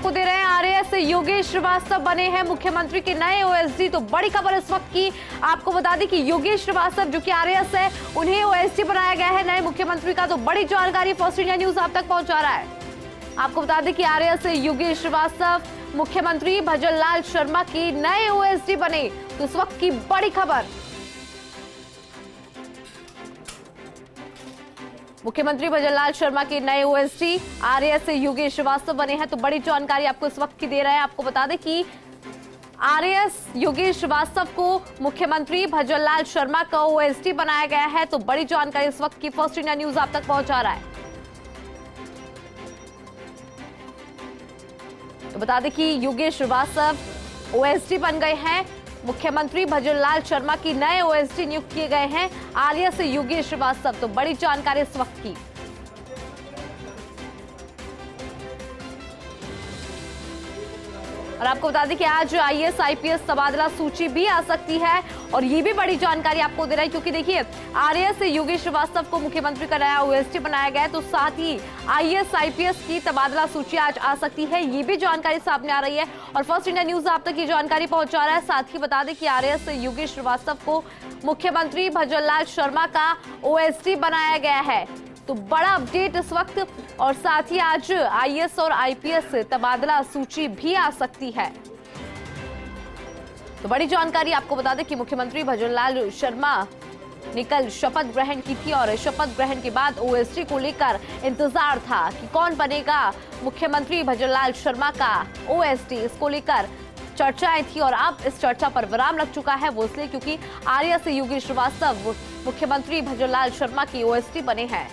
आपको दे रहे हैं। आरएएस योगेश श्रीवास्तव बने हैं मुख्यमंत्री के नए ओएसडी। तो बड़ी खबर इस वक्त की आपको बता दें कि योगेश श्रीवास्तव जो कि आरएएस है, उन्हें ओएसडी बनाया गया है नए मुख्यमंत्री का। तो बड़ी जानकारी फर्स्ट इंडिया न्यूज आप तक पहुंचा रहा है। आपको बता दें कि आरएएस योगेश श्रीवास्तव मुख्यमंत्री भजनलाल शर्मा की नए ओएसडी बने। तो इस वक्त की बड़ी खबर, मुख्यमंत्री भजनलाल शर्मा के नए ओएसडी आरएएस योगेश श्रीवास्तव बने हैं। तो बड़ी जानकारी आपको इस वक्त की दे रहे हैं। आपको बता दें कि आरएएस योगेश श्रीवास्तव को मुख्यमंत्री भजनलाल शर्मा का ओएसडी बनाया गया है। तो बड़ी जानकारी इस वक्त की फर्स्ट इंडिया न्यूज आप तक पहुंचा रहा है। तो बता दें कि योगेश श्रीवास्तव ओएसडी बन गए हैं। मुख्यमंत्री भजनलाल शर्मा की नए ओएसडी नियुक्त किए गए हैं आरएएस योगेश श्रीवास्तव। तो बड़ी जानकारी इस वक्त की। और आपको बता दें कि आज आईएएस आईपीएस तबादला सूची भी आ सकती है। और ये भी बड़ी जानकारी आपको दे रहा है, क्योंकि देखिए आरएएस योगेश श्रीवास्तव को मुख्यमंत्री का नया ओएसडी बनाया गया है। तो साथ ही आईएएस आईपीएस की तबादला सूची आज आ सकती है, ये भी जानकारी सामने आ रही है। और फर्स्ट इंडिया न्यूज आप तक ये जानकारी पहुंचा रहा है। साथ ही बता दें कि आरएएस योगेश श्रीवास्तव को मुख्यमंत्री भजनलाल शर्मा का ओएसडी बनाया गया है। तो बड़ा अपडेट इस वक्त। और साथ ही आज आईएएस और आईपीएस तबादला सूची भी आ सकती है। तो बड़ी जानकारी आपको बता दें कि मुख्यमंत्री भजनलाल शर्मा ने कल शपथ ग्रहण की थी। और शपथ ग्रहण के बाद ओएसडी को लेकर इंतजार था कि कौन बनेगा मुख्यमंत्री भजनलाल शर्मा का ओएसडी। इसको लेकर चर्चाएं थी और अब इस चर्चा पर विराम लग चुका है। वो इसलिए क्योंकि आरएएस योगेश श्रीवास्तव मुख्यमंत्री भजनलाल शर्मा की ओएसडी बने हैं।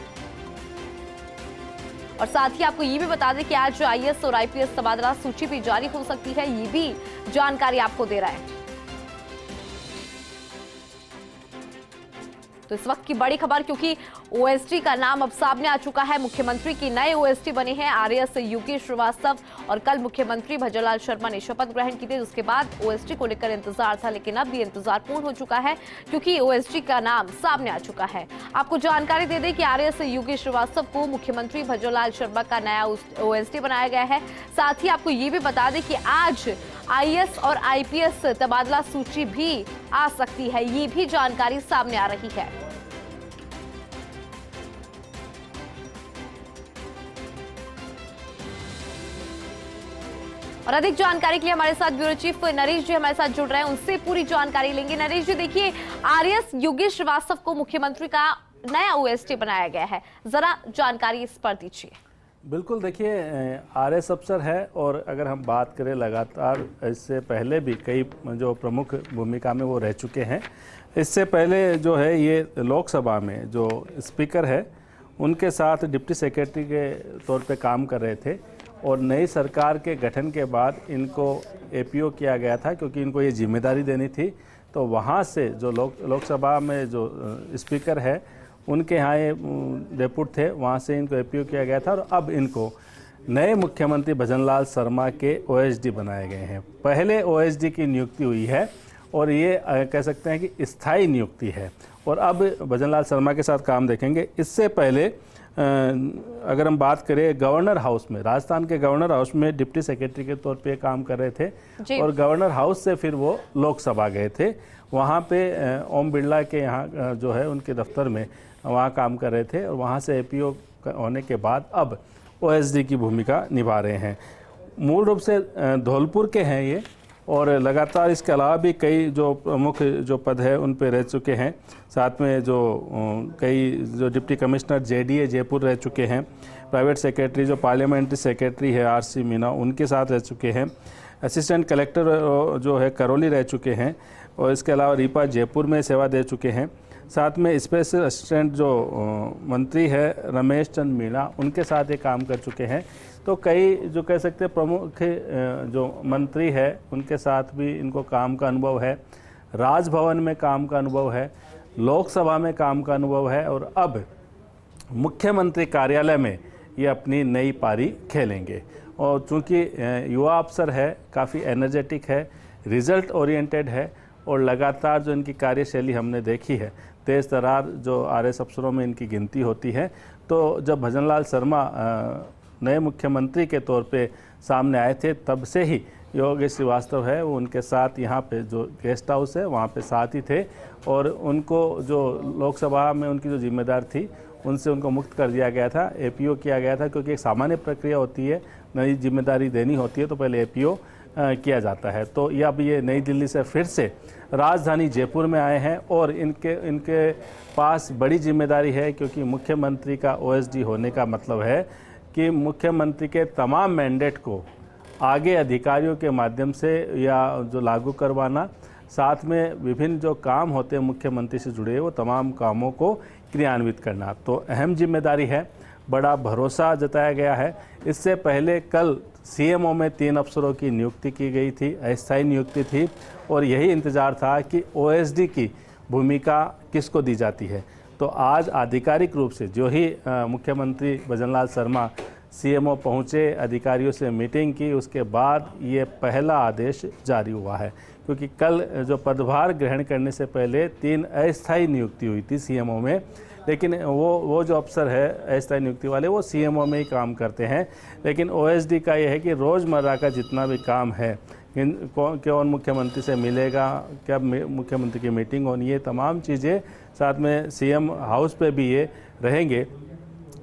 और साथ ही आपको ये भी बता दें कि आज आईएएस और आईपीएस तबादला सूची भी जारी हो सकती है, ये भी जानकारी आपको दे रहा है। तो इस वक्त की बड़ी खबर, क्योंकि ओएसडी का नाम अब सामने आ चुका है। मुख्यमंत्री की नए ओएसडी बने हैं आरएएस योगेश श्रीवास्तव। और कल मुख्यमंत्री भजनलाल शर्मा ने शपथ ग्रहण की थी। उसके बाद ओएसडी को लेकर इंतजार था, लेकिन अब ये इंतजार पूर्ण हो चुका है, क्योंकि ओएसडी का नाम सामने आ चुका है। आपको जानकारी दे दें कि आरएएस योगेश श्रीवास्तव को मुख्यमंत्री भजनलाल शर्मा का नया ओएसडी बनाया गया है। साथ ही आपको ये भी बता दें कि आज आईएएस और आईपीएस तबादला सूची भी आ सकती है, ये भी जानकारी सामने आ रही है। और अधिक जानकारी के लिए हमारे साथ ब्यूरो चीफ नरेश जी हमारे साथ जुड़ रहे हैं, उनसे पूरी जानकारी लेंगे। नरेश जी, देखिए आरएएस योगेश श्रीवास्तव को मुख्यमंत्री का नया ओएसडी बनाया गया है, जरा जानकारी इस पर दीजिए। बिल्कुल, देखिए आरएएस अफसर है और अगर हम बात करें लगातार इससे पहले भी कई जो प्रमुख भूमिका में वो रह चुके हैं। इससे पहले जो है ये लोकसभा में जो स्पीकर है उनके साथ डिप्टी सेक्रेटरी के तौर पे काम कर रहे थे। और नई सरकार के गठन के बाद इनको एपीओ किया गया था, क्योंकि इनको ये जिम्मेदारी देनी थी। तो वहाँ से जो लोकसभा में जो स्पीकर है उनके यहाँ ये डेपुट थे, वहाँ से इनको एपीओ किया गया था। और अब इनको नए मुख्यमंत्री भजनलाल शर्मा के ओएसडी बनाए गए हैं। पहले ओएसडी की नियुक्ति हुई है और ये कह सकते हैं कि स्थायी नियुक्ति है। और अब भजनलाल शर्मा के साथ काम देखेंगे। इससे पहले अगर हम बात करें गवर्नर हाउस में, राजस्थान के गवर्नर हाउस में डिप्टी सेक्रेटरी के तौर पे काम कर रहे थे। और गवर्नर हाउस से फिर वो लोकसभा गए थे। वहाँ पे ओम बिरला के यहाँ जो है उनके दफ्तर में वहाँ काम कर रहे थे। और वहाँ से एपीओ होने के बाद अब ओएसडी की भूमिका निभा रहे हैं। मूल रूप से धौलपुर के हैं ये। और लगातार इसके अलावा भी कई जो प्रमुख जो पद है उन पे रह चुके हैं। साथ में जो कई जो डिप्टी कमिश्नर जेडीए जयपुर रह चुके हैं। प्राइवेट सेक्रेटरी जो पार्लियामेंट्री सेक्रेटरी है आरसी मीना, उनके साथ रह चुके हैं। असिस्टेंट कलेक्टर जो है करौली रह चुके हैं। और इसके अलावा रीपा जयपुर में सेवा दे चुके हैं। साथ में स्पेशल असिस्टेंट जो मंत्री है रमेश चंद मीणा, उनके साथ ये काम कर चुके हैं। तो कई जो कह सकते हैं प्रमुख जो मंत्री है उनके साथ भी इनको काम का अनुभव है। राजभवन में काम का अनुभव है, लोकसभा में काम का अनुभव है। और अब मुख्यमंत्री कार्यालय में ये अपनी नई पारी खेलेंगे। और चूँकि युवा अफसर है, काफ़ी एनर्जेटिक है, रिजल्ट ओरिएंटेड है और लगातार जो इनकी कार्यशैली हमने देखी है, तेज़ तरार जो आरएएस अफसरों में इनकी गिनती होती है। तो जब भजनलाल शर्मा नए मुख्यमंत्री के तौर पे सामने आए थे, तब से ही योगेश श्रीवास्तव है वो उनके साथ यहाँ पे जो गेस्ट हाउस है वहाँ पे साथ ही थे, और उनको जो लोकसभा में उनकी जो जिम्मेदार थी उनसे उनको मुक्त कर दिया गया था, एपीओ किया गया था, क्योंकि एक सामान्य प्रक्रिया होती है, नई जिम्मेदारी देनी होती है तो पहले एपीओ किया जाता है। तो ये अब ये नई दिल्ली से फिर से राजधानी जयपुर में आए हैं और इनके पास बड़ी जिम्मेदारी है, क्योंकि मुख्यमंत्री का ओएसडी होने का मतलब है कि मुख्यमंत्री के तमाम मैंडेट को आगे अधिकारियों के माध्यम से या जो लागू करवाना, साथ में विभिन्न जो काम होते हैं मुख्यमंत्री से जुड़े वो तमाम कामों को क्रियान्वित करना, तो अहम जिम्मेदारी है, बड़ा भरोसा जताया गया है। इससे पहले कल सीएमओ में 3 अफसरों की नियुक्ति की गई थी, अस्थायी नियुक्ति थी, और यही इंतज़ार था कि ओएसडी की भूमिका किसको दी जाती है। तो आज आधिकारिक रूप से जो ही मुख्यमंत्री भजनलाल शर्मा सीएमओ पहुँचे, अधिकारियों से मीटिंग की, उसके बाद ये पहला आदेश जारी हुआ है, क्योंकि कल जो पदभार ग्रहण करने से पहले 3 अस्थायी नियुक्ति हुई थी सीएमओ में, लेकिन वो जो अफसर है अस्थायी नियुक्ति वाले वो सीएमओ में ही काम करते हैं, लेकिन ओएसडी का ये है कि रोज़मर्रा का जितना भी काम है, कौन मुख्यमंत्री से मिलेगा, क्या मुख्यमंत्री की मीटिंग होनी है, तमाम चीज़ें, साथ में सीएम हाउस पे भी ये रहेंगे,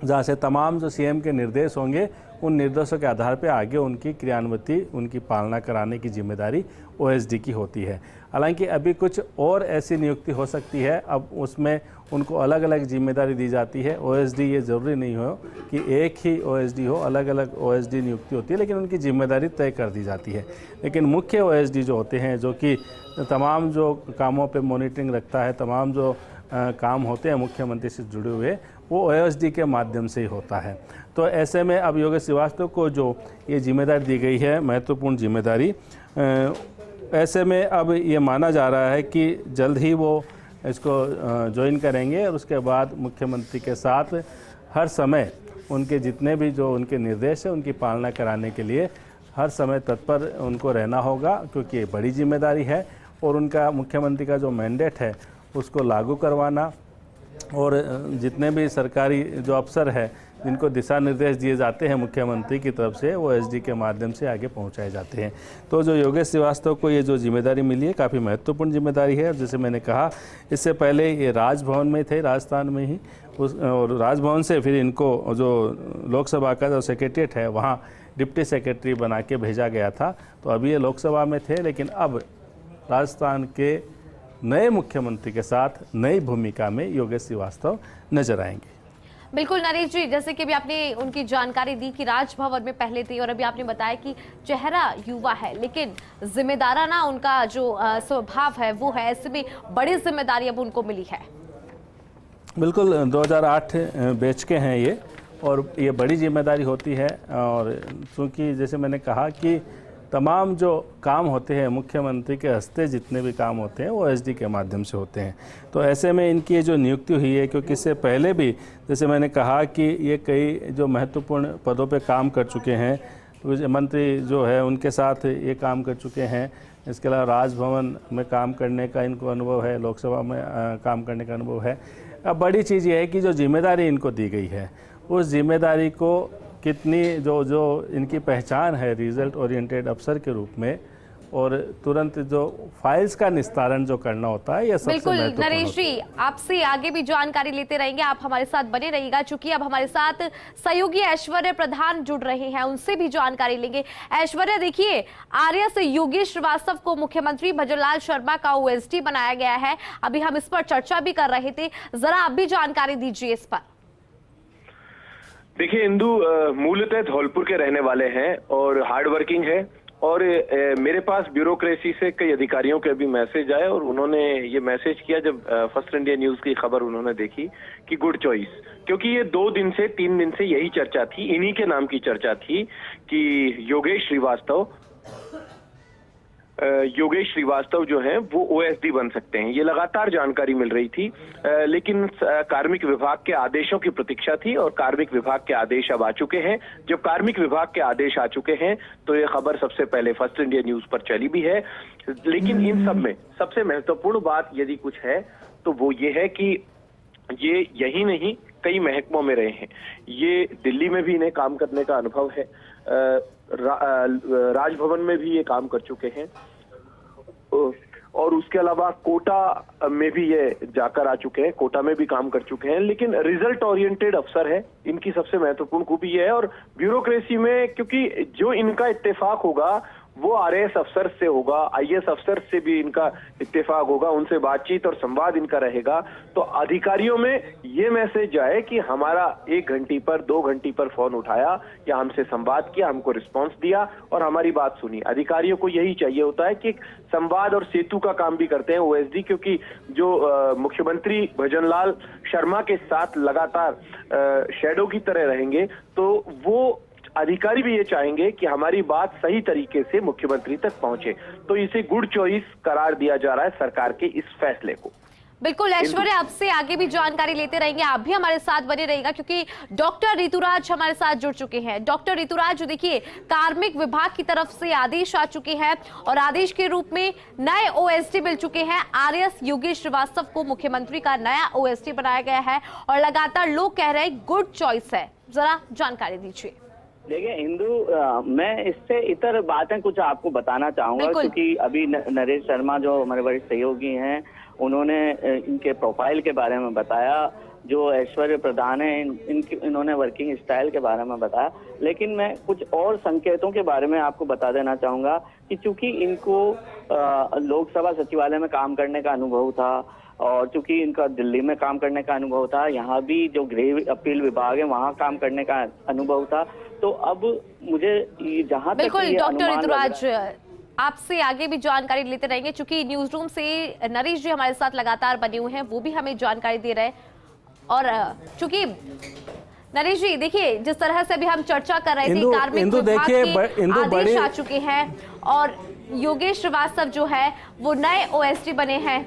जहाँ से तमाम जो सीएम के निर्देश होंगे उन निर्देशों के आधार पर आगे उनकी क्रियान्विति, उनकी पालना कराने की जिम्मेदारी ओएसडी की होती है। हालांकि अभी कुछ और ऐसी नियुक्ति हो सकती है, अब उसमें उनको अलग अलग जिम्मेदारी दी जाती है। ओएसडी ये ज़रूरी नहीं हो कि एक ही ओएसडी हो, अलग अलग ओएसडी नियुक्ति होती है, लेकिन उनकी जिम्मेदारी तय कर दी जाती है। लेकिन मुख्य ओएसडी जो होते हैं, जो कि तमाम जो कामों पे मॉनिटरिंग रखता है, तमाम जो काम होते हैं मुख्यमंत्री से जुड़े हुए, वो ओएसडी के माध्यम से ही होता है। तो ऐसे में अब योगेश श्रीवास्तव को जो ये जिम्मेदारी दी गई है, महत्वपूर्ण जिम्मेदारी, ऐसे में अब ये माना जा रहा है कि जल्द ही वो इसको ज्वाइन करेंगे, और उसके बाद मुख्यमंत्री के साथ हर समय उनके जितने भी जो उनके निर्देश हैं उनकी पालना कराने के लिए हर समय तत्पर उनको रहना होगा, क्योंकि ये बड़ी जिम्मेदारी है, और उनका मुख्यमंत्री का जो मैंडेट है उसको लागू करवाना, और जितने भी सरकारी जो अफसर है जिनको दिशा निर्देश दिए जाते हैं मुख्यमंत्री की तरफ से, वो एसडी के माध्यम से आगे पहुंचाए जाते हैं। तो जो योगेश श्रीवास्तव को ये जो जिम्मेदारी मिली है काफ़ी महत्वपूर्ण जिम्मेदारी है। जैसे मैंने कहा, इससे पहले ये राजभवन में थे, राजस्थान में ही, और राजभवन से फिर इनको जो लोकसभा का जो सेक्रेटरीट है वहाँ डिप्टी सेक्रेटरी बना के भेजा गया था। तो अभी ये लोकसभा में थे, लेकिन अब राजस्थान के नए मुख्यमंत्री के साथ नई भूमिका में योगेश श्रीवास्तव नजर आएंगे। बिल्कुल नरेश जी, जैसे कि अभी आपने उनकी जानकारी दी कि राजभवन में पहले थे, और अभी आपने बताया कि चेहरा युवा है, लेकिन जिम्मेदाराना उनका जो स्वभाव है वो है, ऐसे में बड़ी जिम्मेदारी अब उनको मिली है। बिल्कुल, 2008 बैच के हैं ये, और ये बड़ी जिम्मेदारी होती है। और चूँकि जैसे मैंने कहा कि तमाम जो काम होते हैं मुख्यमंत्री के हस्ते, जितने भी काम होते हैं वो एसडी के माध्यम से होते हैं। तो ऐसे में इनकी ये जो नियुक्ति हुई है, क्योंकि इससे पहले भी जैसे मैंने कहा कि ये कई जो महत्वपूर्ण पदों पे काम कर चुके हैं, मंत्री जो है उनके साथ ये काम कर चुके हैं। इसके अलावा राजभवन में काम करने का इनको अनुभव है, लोकसभा में काम करने का अनुभव है। अब बड़ी चीज़ ये है कि जो जिम्मेदारी इनको दी गई है, उस जिम्मेदारी को कितनी जो इनकी पहचान है रिजल्ट ओरिएंटेड अफसर के रूप में, और तुरंत जो फाइल्स का निस्तारण जो करना होता है, ये सबसे महत्वपूर्ण होता है। नरेश जी, आपसे आगे भी जानकारी लेते रहेंगे, आप हमारे साथ बने रहिएगा। चूंकि अब हमारे साथ सहयोगी ऐश्वर्या प्रधान जुड़ रहे हैं, उनसे भी जानकारी लेंगे। ऐश्वर्या, देखिए, आर्या से योगेश श्रीवास्तव को मुख्यमंत्री भजनलाल शर्मा का ओएसडी बनाया गया है। अभी हम इस पर चर्चा भी कर रहे थे, जरा आप भी जानकारी दीजिए इस पर। देखिए, इंदु मूलतः धौलपुर के रहने वाले हैं और हार्ड वर्किंग है, और मेरे पास ब्यूरोक्रेसी से कई अधिकारियों के भी मैसेज आए, और उन्होंने ये मैसेज किया जब फर्स्ट इंडिया न्यूज की खबर उन्होंने देखी कि गुड चॉइस, क्योंकि ये 3 दिन से यही चर्चा थी, इन्हीं के नाम की चर्चा थी कि योगेश श्रीवास्तव जो हैं वो ओएसडी बन सकते हैं। ये लगातार जानकारी मिल रही थी, लेकिन कार्मिक विभाग के आदेशों की प्रतीक्षा थी, और कार्मिक विभाग के आदेश अब आ चुके हैं। जब कार्मिक विभाग के आदेश आ चुके हैं तो ये खबर सबसे पहले फर्स्ट इंडिया न्यूज पर चली भी है। लेकिन इन सब में सबसे महत्वपूर्ण बात यदि कुछ है तो वो ये है कि ये यही नहीं कई महकमों में रहे हैं। ये दिल्ली में भी इन्हें काम करने का अनुभव है, राजभवन में भी ये काम कर चुके हैं और उसके अलावा कोटा में भी ये जाकर आ चुके हैं, कोटा में भी काम कर चुके हैं। लेकिन रिजल्ट ओरिएंटेड अफसर है, इनकी सबसे महत्वपूर्ण खूबी ये है। और ब्यूरोक्रेसी में क्योंकि जो इनका इत्तेफाक होगा वो आरएएस अफसर से होगा, आईएएस अफसर से भी इनका इत्तेफाक होगा, उनसे बातचीत और संवाद इनका रहेगा। तो अधिकारियों में ये मैसेज जाए कि हमारा 1 घंटे पर 2 घंटे पर फोन उठाया या हमसे संवाद किया, हमको रिस्पांस दिया और हमारी बात सुनी। अधिकारियों को यही चाहिए होता है कि संवाद और सेतु का काम भी करते हैं ओएसडी, क्योंकि जो मुख्यमंत्री भजनलाल शर्मा के साथ लगातार शैडो की तरह रहेंगे, तो वो अधिकारी भी ये चाहेंगे कि हमारी बात सही तरीके से मुख्यमंत्री तक पहुंचे। तो इसे गुड चॉइस करार दिया जा रहा है सरकार के इस फैसले को। बिल्कुल ऐश्वर्या, आपसे आगे भी जानकारी लेते रहेंगे, आप भी हमारे साथ बने रहेगा क्योंकि डॉक्टर ऋतुराज हमारे साथ जुड़ चुके हैं। डॉक्टर ऋतुराज, देखिए कार्मिक विभाग की तरफ से आदेश आ चुके हैं और आदेश के रूप में नए ओएसडी मिल चुके हैं। आरएस योगेश श्रीवास्तव को मुख्यमंत्री का नया ओएसडी बनाया गया है और लगातार लोग कह रहे हैं गुड चॉइस है, जरा जानकारी दीजिए। देखिए हिंदू, मैं इससे इतर बातें कुछ आपको बताना चाहूंगा क्योंकि अभी नरेश शर्मा जो हमारे वरिष्ठ सहयोगी हैं, उन्होंने इनके प्रोफाइल के बारे में बताया। जो ऐश्वर्य प्रधान है इन्होंने वर्किंग स्टाइल के बारे में बताया, लेकिन मैं कुछ और संकेतों के बारे में आपको बता देना चाहूंगा कि चूंकि इनको लोकसभा सचिवालय में काम करने का अनुभव था और चूंकि इनका दिल्ली में काम करने का अनुभव था, यहाँ भी जो गृह अपील विभाग है वहाँ काम करने का अनुभव था, तो अब मुझे जहाँ तक बिल्कुल डॉक्टर ऋतुराज, आपसे आगे भी जानकारी लेते रहेंगे क्योंकि न्यूज रूम से नरेश जी हमारे साथ लगातार बने हुए हैं, वो भी हमें जानकारी दे रहे हैं। और चूंकि नरेश जी देखिए, जिस तरह से अभी हम चर्चा कर रहे थे, कार्मिक विभाग के आदेश आ चुके हैं और योगेश श्रीवास्तव जो है वो नए ओएसडी बने हैं।